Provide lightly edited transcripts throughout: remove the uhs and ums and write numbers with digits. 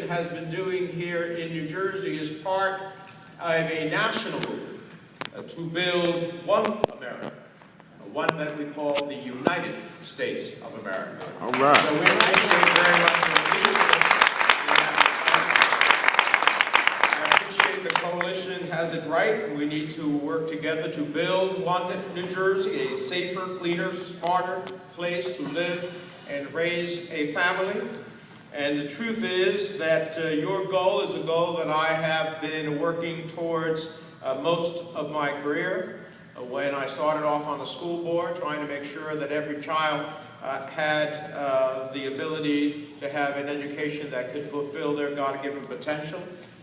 coalition has been doing here in New Jersey is part of a national movement to build one America, one that we call the United States of America. All right. So we appreciate very much your leadership in that. I appreciate the coalition has it right. We need to work together to build one New Jersey, a safer, cleaner, smarter place to live and raise a family. And the truth is that your goal is a goal that I have been working towards most of my career. When I started off on the school board, trying to make sure that every child had the ability to have an education that could fulfill their God-given potential,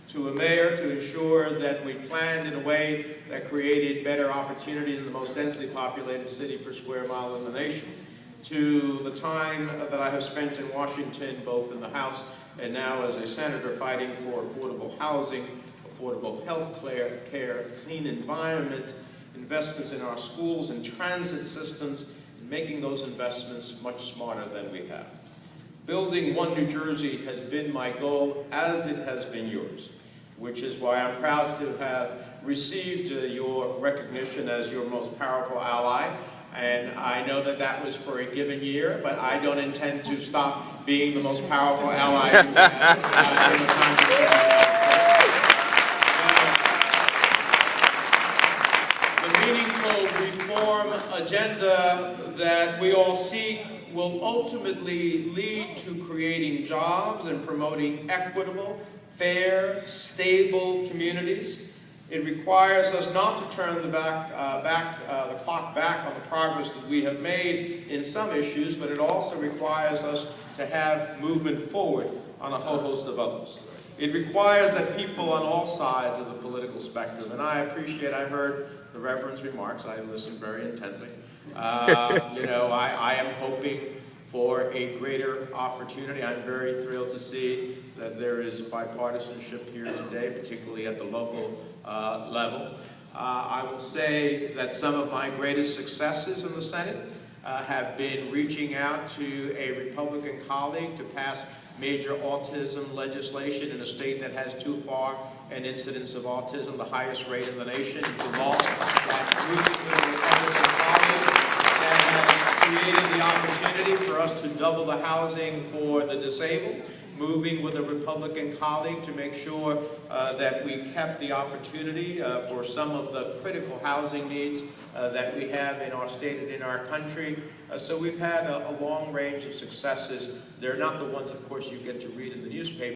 to a mayor to ensure that we planned in a way that created better opportunity in the most densely populated city per square mile in the nation, to the time that I have spent in Washington, both in the House and now as a senator, fighting for affordable housing, affordable health care, clean environment, investments in our schools and transit systems, and making those investments much smarter than we have. Building one New Jersey has been my goal, as it has been yours, which is why I'm proud to have received your recognition as your most powerful ally. And I know that that was for a given year, but I don't intend to stop being the most powerful ally you have. The meaningful reform agenda that we all seek will ultimately lead to creating jobs and promoting equitable, fair, stable communities. It requires us not to turn the clock back on the progress that we have made in some issues, but it also requires us to have movement forward on a whole host of others. It requires that people on all sides of the political spectrum, and I heard the Reverend's remarks, I listened very intently. I am hoping for a greater opportunity. I'm very thrilled to see that there is bipartisanship here today, particularly at the local level. I will say that some of my greatest successes in the Senate have been reaching out to a Republican colleague to pass major autism legislation in a state that has too far an incidence of autism, the highest rate in the nation, to law. That Republican colleague that has created the opportunity for us to double the housing for the disabled, moving with a Republican colleague to make sure that we kept the opportunity for some of the critical housing needs that we have in our state and in our country. So we've had a long range of successes. They're not the ones, of course, you get to read in the newspaper.